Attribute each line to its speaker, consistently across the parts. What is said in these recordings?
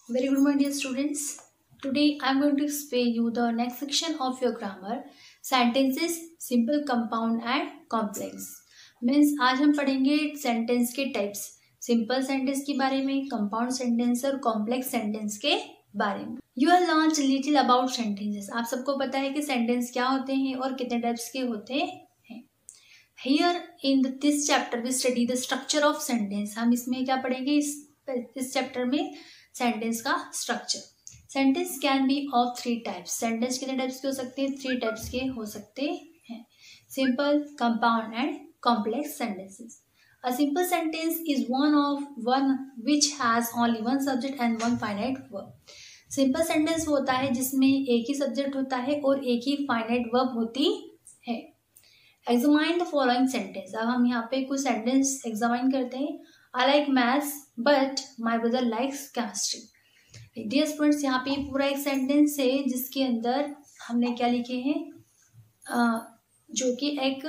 Speaker 1: Very good, my dear students. Today I am going to explain you the next section of your grammar. Sentences, simple, compound and complex. Means आज हम पढ़ेंगे sentence के types, simple sentence के बारे में, compound sentence और complex sentence के बारे में. You have learned little about sentences. आप सबको पता है कि सेंटेंस क्या होते हैं और कितने टाइप्स के होते हैं. Here in this chapter we study the structure of sentence. हम इसमें क्या पढ़ेंगे इस चैप्टर में सेंटेंस का structure. Sentence can be of 3 types. Sentence कितने टाइप्स के हो सकते हैं? 3 टाइप्स के हो सकते हैं. Simple, compound and complex sentences. A simple sentence is one which has only one subject and one finite verb. Simple sentence होता है जिसमें एक ही सब्जेक्ट होता है और एक ही फाइनाइट वर्ब होती है. Examine the following sentence. अब हम यहाँ पे कुछ सेंटेंस एग्जामाइन करते हैं. I like maths but my brother likes chemistry. Dear students, यहाँ पे पूरा एक सेंटेंस है जिसके अंदर हमने क्या लिखे हैं, जो कि एक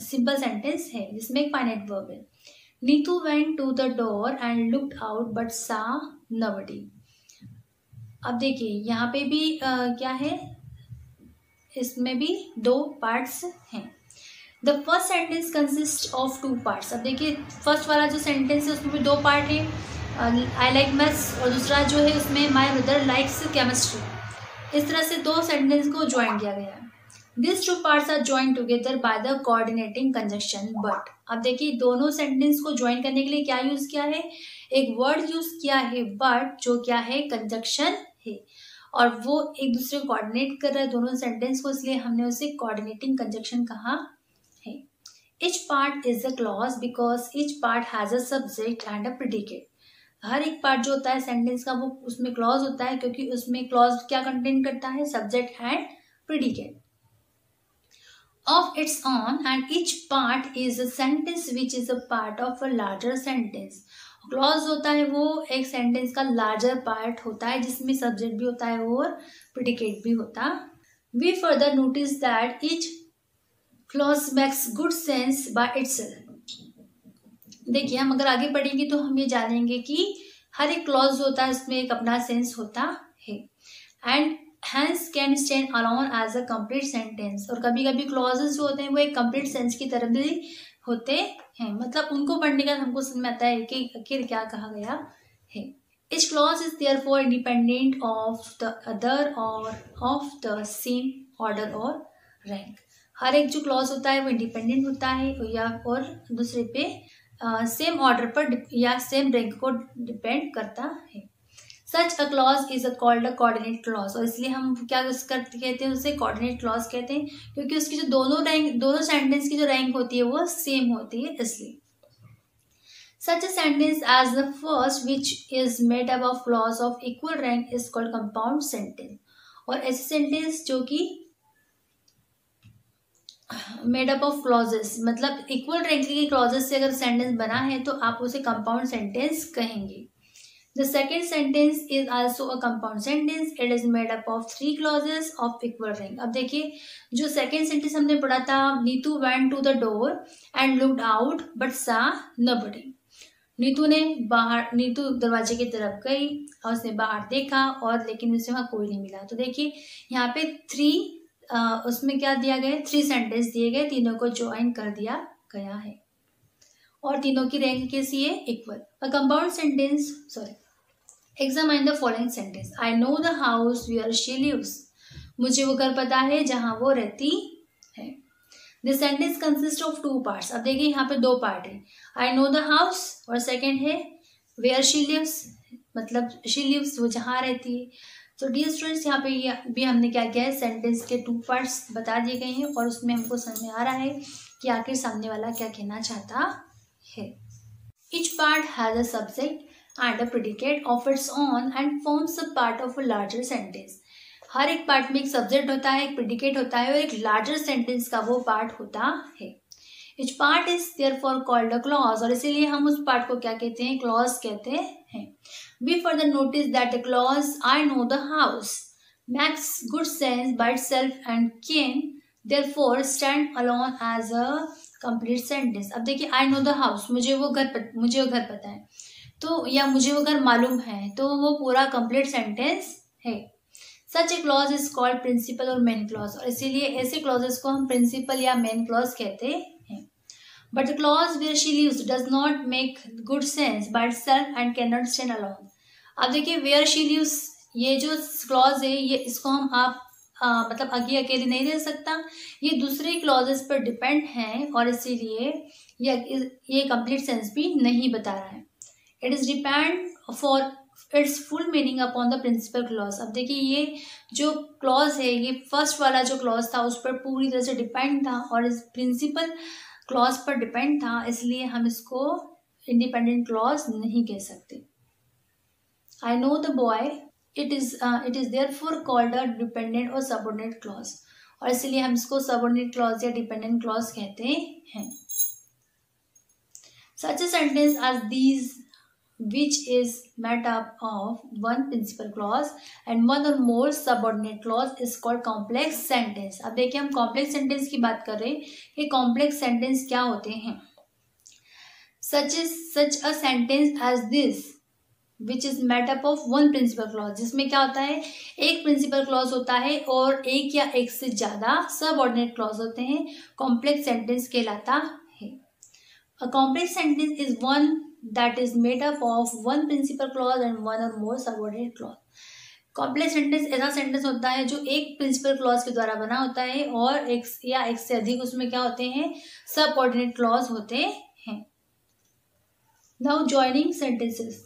Speaker 1: सिंपल सेंटेंस है जिसमें एक फाइनाइट वर्ब है. Neetu went to the door and looked out but saw nobody. अब देखिए यहाँ पे भी क्या है, इसमें भी 2 पार्ट्स हैं. The first sentence consist of 2 parts. अब देखिए फर्स्ट वाला जो सेंटेंस है उसमें भी 2 पार्ट है, आई लाइक मैथ्स, और दूसरा जो है उसमें माई ब्रदर लाइक्स केमिस्ट्री. इस तरह से 2 सेंटेंस को ज्वाइन किया गया है. This 2 parts are join together by the coordinating conjunction but. अब देखिए दोनों सेंटेंस को ज्वाइन करने के लिए क्या यूज किया है, एक वर्ड यूज किया है बट, जो क्या है कंजंक्शन है और वो एक दूसरे को कोऑर्डिनेट कर रहा है दोनों सेंटेंस को, इसलिए हमने उसे कोऑर्डिनेटिंग कंजंक्शन कहा है. Each part is a clause because each part has a subject and a predicate. हर एक पार्ट जो होता है सेंटेंस का वो उसमें क्लॉज होता है क्योंकि उसमें क्लॉज क्या कंटेन करता है, subject and predicate. Of its own and each part is a sentence which is a part of a larger sentence. Clause होता है वो एक सेंटेंस का लार्जर पार्ट होता है जिसमें सब्जेक्ट भी होता है और प्रेडिकेट भी होता है. We further notice that each clause makes good sense by itself. देखिए हम अगर आगे पढ़ेंगे तो हम ये जानेंगे कि हर एक क्लॉज होता है उसमें एक अपना सेंस होता है. And hence can stand alone as a complete sentence. और कभी कभी क्लॉजेस जो होते हैं वो एक कंप्लीट सेंस की तरह भी होते हैं. मतलब उनको पढ़ने का हमको समझ में आता है कि आखिर क्या कहा गया है. Each clause is therefore independent of the other or of the same order or rank. हर एक जो क्लॉज होता है वो इंडिपेंडेंट होता है या और दूसरे पे सेम ऑर्डर पर या सेम रैंक को डिपेंड करता है. Such a clause is called a coordinate clause. और इसलिए हम क्या कहते हैं, उसे कोऑर्डिनेट क्लॉज कहते हैं क्योंकि उसकी जो दोनों सेंटेंस की जो रैंक होती है वो सेम होती है. इसलिए such a sentence as the first which is made up of clause of equal rank is called compound sentence. और ऐसे सेंटेंस जो कि मेड अप ऑफ क्लॉजेस मतलब इक्वल रैंक के क्लॉजेस से अगर सेंटेंस बना है तो आप उसे कंपाउंड सेंटेंस कहेंगे. The second sentence is also a compound sentence. It is made up of 3 clauses of equal rank. अब देखिए जो सेकेंड सेंटेंस हमने पढ़ा था, Neetu went to the door and looked out but saw nobody. Neetu दरवाजे की तरफ गई और उसने बाहर देखा और लेकिन उसे वहां कोई नहीं मिला. तो देखिए यहाँ पे 3 उसमें क्या दिया गया, 3 सेंटेंस दिए गए, तीनों को ज्वाइन कर दिया गया है और तीनों की रैंक कैसी है, equal. A compound sentence, examine the following sentence. I know the house where she lives. मुझे वो घर पता है जहां वो रहती है. This sentence consist of 2 parts. अब देखिए यहाँ पे 2 पार्ट है, आई नो द हाउस और सेकेंड है वेयर शी लिव्स, मतलब शी लिव्स वो जहाँ रहती है. तो डियर स्टूडेंट्स यहाँ पे भी हमने क्या किया है, सेंटेंस के 2 पार्ट्स बता दिए गए हैं और उसमें हमको समझ में आ रहा है कि आखिर सामने वाला क्या कहना चाहता है. Each part has a subject and a predicate of its own and forms a part of a larger sentence. हर एक पार्ट में एक सब्जेक्ट होता है, एक प्रेडिकेट होता है और एक लार्जर सेंटेंस का वो पार्ट होता है. Each part is therefore called a clause. और इसीलिए हम उस पार्ट को क्या कहते हैं, क्लॉज कहते हैं. We further notice that the clause I know the house makes good sense by itself and can therefore stand alone as a complete sentence. अब देखिए I know the house, मुझे वो घर पता है. तो या मुझे अगर मालूम है तो वो पूरा कंप्लीट सेंटेंस है। Such a clause is called principal और मेन क्लॉज, और इसीलिए ऐसे क्लॉजेस को हम प्रिंसिपल या मेन क्लॉज कहते हैं। But the clause where she lives does not make good sense by itself and can not stand alone. अब देखिए वेयर शी लिव्स, ये जो क्लॉज है ये इसको हम आप मतलब अकेले नहीं दे सकता, ये दूसरे क्लॉजेस पर डिपेंड है और इसीलिए ये कंप्लीट सेंस भी नहीं बता रहा है। It is depend for its full meaning upon the principal clause. अब देखिए ये जो क्लॉज है ये फर्स्ट वाला जो क्लॉज था उस पर पूरी तरह से डिपेंड था और इस प्रिंसिपल क्लॉज पर डिपेंड था, इसलिए हम इसको इंडिपेंडेंट क्लॉज नहीं कह सकते। I know the boy, it is therefore called a dependent और सबऑर्डिनेट क्लॉज, और इसलिए हम इसको सबऑर्डिनेट क्लॉज या डिपेंडेंट क्लॉज कहते हैं। Such a sentence as these which is made up of one principal clause and one or more subordinate clause is called complex sentence। अब देखिए हम complex sentence की बात कर रहे हैं कि complex sentence क्या होते हैं। such a sentence as this which is made up of one principal clause, जिसमें क्या होता है एक principal clause होता है और एक या एक से ज्यादा subordinate clause होते हैं, complex sentence कहलाता है। A complex sentence is one that is made up of one principal clause and one or more subordinate clause। Complex sentence ऐसा सेंटेंस होता है जो एक प्रिंसिपल क्लॉज के द्वारा बना होता है और एक या एक से अधिक उसमें क्या होते हैं सबऑर्डिनेट क्लॉज होते हैं। Now joining sentences,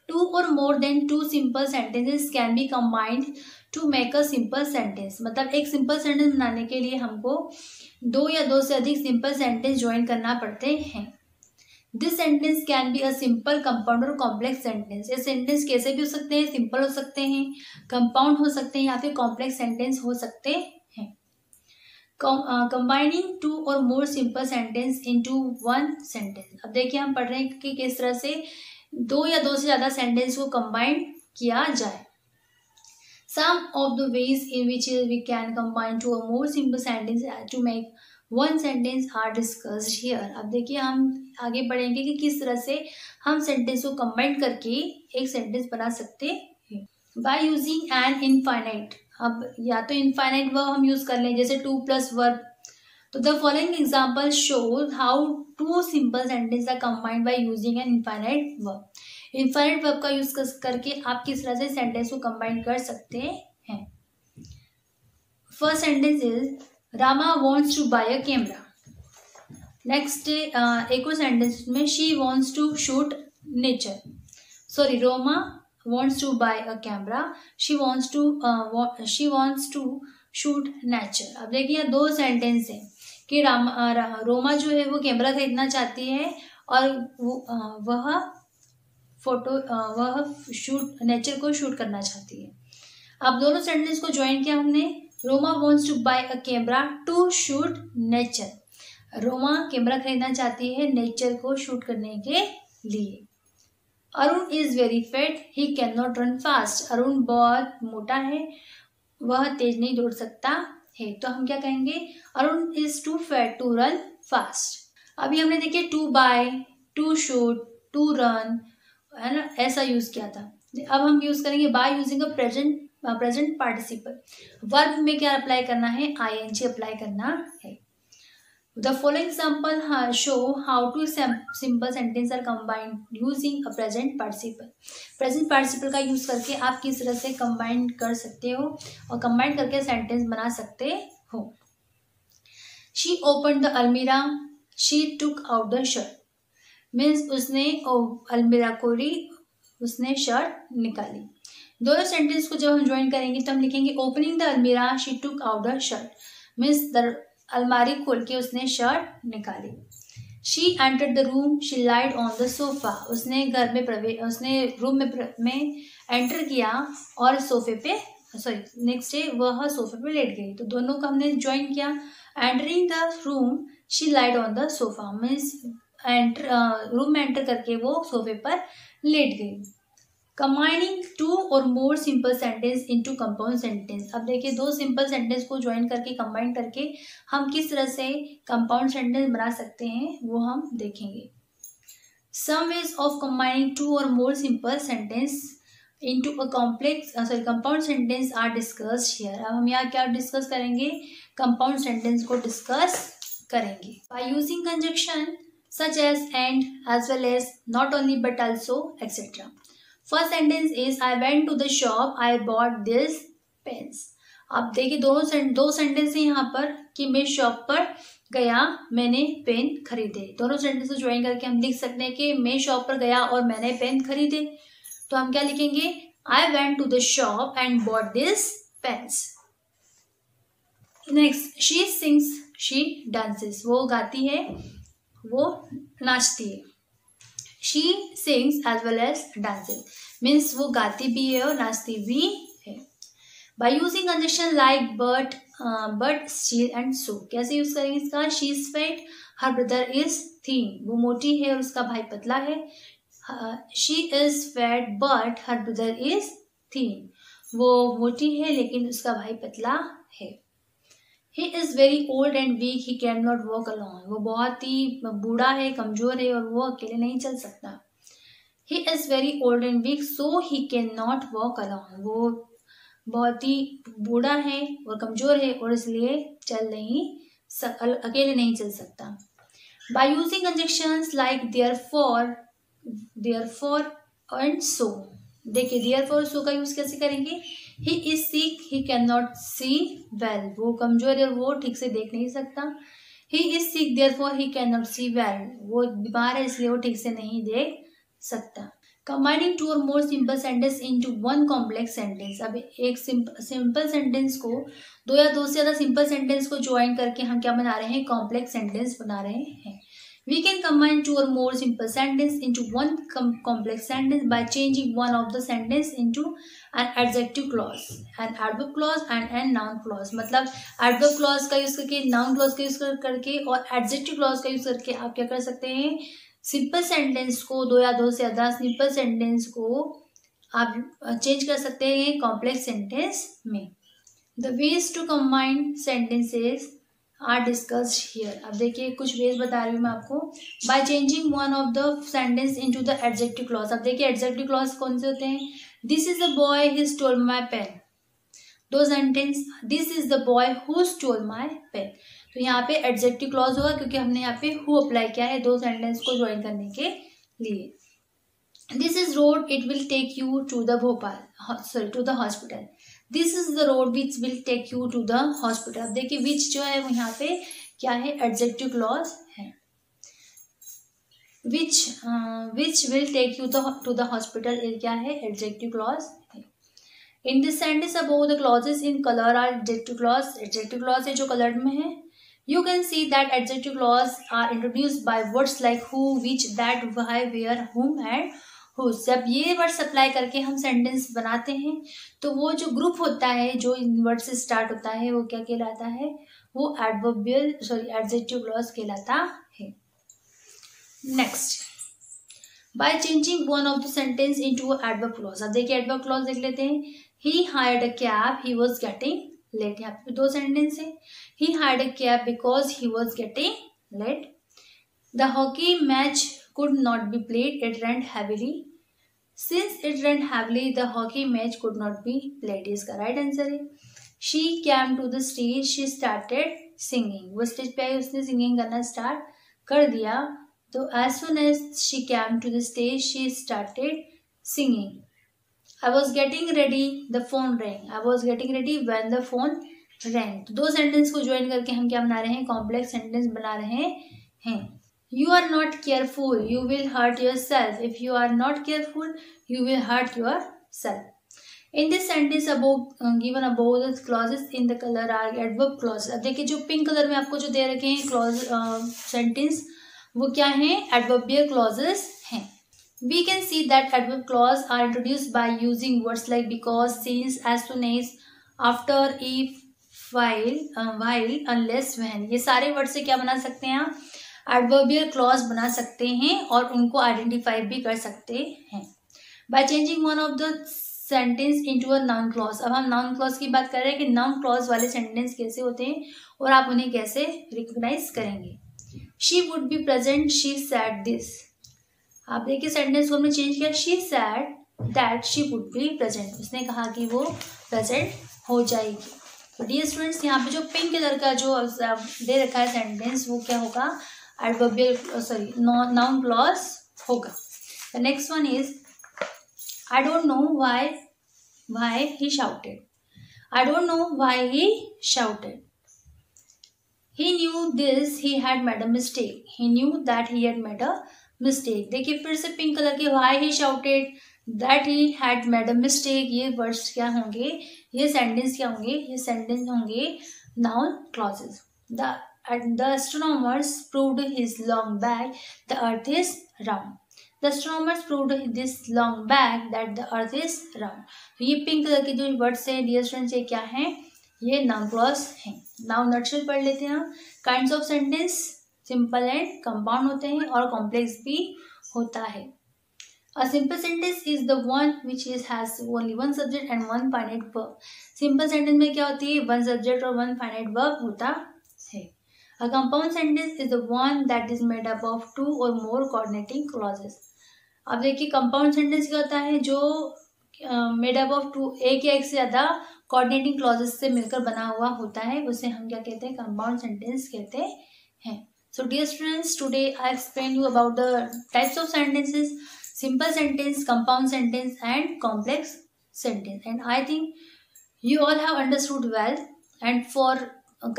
Speaker 1: two or more than two simple sentences can be combined to make a simple sentence. मतलब एक सिंपल सेंटेंस बनाने के लिए हमको दो या दो से अधिक सिंपल सेंटेंस ज्वाइन करना पड़ते हैं। This sentence can be a simple, compound और कॉम्प्लेक्स सेंटेंस। ये सेंटेंस कैसे भी हो सकते हैं, सिंपल हो सकते हैं, कंपाउंड हो सकते हैं या फिर कॉम्प्लेक्स सेंटेंस हो सकते हैं। Combining two or more simple sentence into one sentence. अब देखिए हम पढ़ रहे हैं कि किस तरह से दो या दो से ज्यादा सेंटेंस को कंबाइन किया जाए। Some of the ways in which we can combine two or more simple sentences to make one sentence are discussed here। अब देखिए हम आगे बढ़ेंगे कि किस तरह से हम सेंटेंस को कंबाइन करके एक सेंटेंस बना सकते हैं। By using an infinite, अब या तो इनफाइनाइट वर्ब हम यूज कर लें जैसे टू प्लस वर्ब। तो the following example shows how two simple sentence are combined by using an infinite verb. Infinite verb का यूज करके आप किस तरह से सेंटेंस को कंबाइन कर सकते हैं। First sentence is Rama wants to buy a camera. Next एक और सेंटेंस में she wants to shoot nature. Sorry, Roma wants to buy a camera, she wants to shoot nature. अब देखिए दो सेंटेंस है कि रोमा जो है वो कैमरा खरीदना चाहती है और वह शूट नेचर को शूट करना चाहती है। अब दोनों सेंटेंस को ज्वाइन किया हमने। Roma wants to buy a camera to shoot nature. Roma camera खरीदना चाहती है नेचर को शूट करने के लिए। Arun is very fat, he can not run fast. Arun बहुत मोटा है, वह तेज नहीं दौड़ सकता है। तो हम क्या कहेंगे, Arun is too fat to run fast. अभी हमने देखिए to buy, to shoot, to run, है ना, ऐसा यूज किया था। अब हम यूज करेंगे by using a present participle. Verb में क्या अप्लाई करना है, आईएनजी अप्लाई करना है। The following example show how two simple sentence are combined using a present participle. Present participle का यूज करके आप किस तरह से कंबाइन कर सकते हो और कंबाइन करके सेंटेंस बना सकते हो। She open the almirah, she took out the shirt. Means उसने अलमीरा खोली, उसने शर्ट निकाली। दोनों सेंटेंस को जब हम ज्वाइन करेंगे तो हम लिखेंगे opening the almirah, she took out the shirt. Means अलमारी खोल के उसने शर्ट निकाली। She entered the room, she lied on the sofa. उसने घर में उसने रूम में एंटर किया और सोफे पे नेक्स्ट डे वह सोफे पे लेट गई। तो दोनों का हमने ज्वाइन किया। Entering the room, she lied on the sofa. Means room में एंटर करके वो सोफे पर लेट गई। Combining two or more simple sentence into compound sentence. अब देखिए दो सिंपल सेंटेंस को ज्वाइन करके कंबाइन करके हम किस तरह से कंपाउंड सेंटेंस बना सकते हैं वो हम देखेंगे। Some ways of combining two or more simple sentence into a compound sentence are discussed here. अब हम यहाँ क्या डिस्कस करेंगे? कंपाउंड सेंटेंस को डिस्कस करेंगे. By using conjunction such as and, as well as, not only but also, etc. First sentence is I went to the shop, I bought this pens. आप देखिए दो सेंटेंस है यहाँ पर कि मैं शॉप पर गया, मैंने पेन खरीदे. दोनों सेंटेंस को ज्वाइन करके हम लिख सकते हैं कि मैं शॉप पर गया और मैंने पेन खरीदे. तो हम क्या लिखेंगे? I went to the shop and bought this pens. Next, she sings, she dances. वो गाती है, वो नाचती है. She sings as well as dances. Means वो गाती भी है और नाचती भी है. By using conjunction like but, still and so. कैसे यूज करेंगे इसका? She is fat, her brother is thin. वो मोटी है और उसका भाई पतला है. She is fat but her brother is thin. वो मोटी है लेकिन उसका भाई पतला है. He is very old and weak. He cannot walk alone. वो बहुत ही बूढ़ा है, कमजोर है और वो अकेले नहीं चल सकता. He is very old and weak, so he cannot walk alone. वो बहुत ही बूढ़ा है और कमजोर है और इसलिए अकेले नहीं चल सकता. By using conjunctions like therefore and so. देखिए therefore so का यूज कैसे करेंगे? He is sick, he cannot see well. वो कमजोर है और वो ठीक से देख नहीं सकता. He is sick, therefore he cannot see well. वो बीमार है इसलिए वो ठीक से नहीं देख सकता. Combining two or more simple sentence into one complex sentence. अब एक सिंपल सेंटेंस को दो या दो से ज्यादा सिंपल सेंटेंस को ज्वाइन करके हम क्या बना रहे हैं? कॉम्प्लेक्स सेंटेंस बना रहे हैं. We can combine two or more simple sentence into one complex sentence by changing one of the sentence into an adjective clause, an adverb clause and an noun clause. मतलब adverb clause का use करके, noun clause का use करके और adjective clause का use करके आप क्या कर सकते हैं? सिंपल सेंटेंस को, दो या दो से ज्यादा सिंपल सेंटेंस को आप चेंज कर सकते हैं कॉम्प्लेक्स सेंटेंस में. The ways to combine sentences are discussed here. अब देखिए कुछ वेज बता रही हूँ मैं आपको. By changing one of the sentence into the adjective clause. अब देखिए adjective clause कौन से होते हैं? This is the boy who stole my pen. दो sentence, this is the boy who stole my pen. तो यहाँ पे adjective clause होगा क्योंकि हमने यहाँ पे who अप्लाई किया है दो सेंटेंस को ज्वाइन करने के लिए. This is road, it will take you to the to the hospital. This is the road which will take you to the hospital. अब देखिए which जो है वो यहाँ पे क्या है? adjective clause है. Which will take you to the hospital क्या है? adjective clause है. In this sentence above the clauses in color are adjective clause. adjective clause है जो colored में है. You can see that adjective clause are introduced by words like who, which, that, why, where, whom and whose. जब ये words apply करके हम sentence बनाते हैं तो वो जो ग्रुप होता है जो इन वर्ड से स्टार्ट होता है वो क्या कहलाता है? वो एडजेक्टिव क्लॉज कहलाता है. Next, by changing one of the sentence into adverb clause. अब देखिए एडवर्ब क्लॉज देख लेते हैं. He hired a cab, he was getting late. यहाँ पे दो सेंटेंस है. He hired a cab because he was getting late. The hockey match could not be played, it rained heavily. Since it rained heavily, the hockey match could not be played. इसका right answer है. She came to the stage, she started singing. वो stage पे आई, उसने singing करना start कर दिया. तो as soon as she came to the stage, she started singing. I was getting ready, the phone rang. I was getting ready when the phone rang. तो दो sentence को ज्वाइन करके हम क्या बना रहे हैं? कॉम्प्लेक्स सेंटेंस बना रहे हैं. You are not careful, you will hurt yourself. If you are not careful, you will hurt yourself. In this sentence given above the clauses in the color are adverb clauses. अब देखिए जो pink colour में आपको जो दे रखे हैं clause sentence वो क्या है? adverbial clauses हैं. We can see that adverb clause are introduced by using words like because, since, as soon as, after, if, while, unless, when. ये सारे वर्ड से क्या बना सकते हैं आप? एडवर्बियल क्लॉज बना सकते हैं और उनको आइडेंटिफाई भी कर सकते हैं. Bye changing one of the sentence into a noun clause. अब हम नाउन क्लॉज की बात कर रहे हैं कि नाउन क्लॉज वाले सेंटेंस कैसे होते हैं और आप उन्हें कैसे रिकॉग्नाइज करेंगे. She would be present, she said this. आप देखिए सेंटेंस को हमने चेंज किया, she said that she would be present, उसने कहा कि वो प्रेजेंट हो जाएगी। तो डियर स्टूडेंट्स यहाँ पे जो पिंक कलर का जो दे रखा है सेंटेंस वो क्या होगा, एडवर्बियल सॉरी नाउन क्लॉज होगा। The next one is I don't know why he shouted, I don't know why he shouted, he knew this he had made a mistake, he knew that he had made a mistake। देखिए फिर से pink colour के why he shouted, that he had made a mistake, ये words क्या होंगे, ये sentence क्या होंगे, ये सेंटेंस होंगे noun clauses. the astronomers proved his long back the earth is round, the astronomers proved this long back that the earth is round। तो ये पिंक कलर के जो वर्ड्स है डियर स्टूडेंट्स ये क्या है, ये नाउन क्लॉज है। नाउ नटशेल पढ़ लेते हैं हम। Kinds of sentence simple and compound होते हैं और कॉम्प्लेक्स भी होता है। A simple sentence is the one which is has only one subject and one finite verb. Simple sentence में क्या होती है, वन सब्जेक्ट और वन फाइनाइट वर्ब होता है। A compound sentence is the one that is made up of two or more coordinating clauses. अब देखिए compound sentence क्या होता है, जो मेड अप ऑफ टू, एक या एक से ज्यादा कोऑर्डिनेटिंग क्लॉजेस से मिलकर बना हुआ होता है, उसे हम क्या कहते हैं, कंपाउंड सेंटेंस कहते हैं। So dear students, today I explain you about the types of sentences, simple sentence, compound sentence and complex sentence, and I think you all have understood well, and for the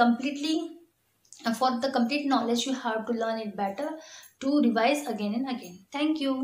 Speaker 1: complete knowledge you have to learn it better, to revise again and again. Thank you.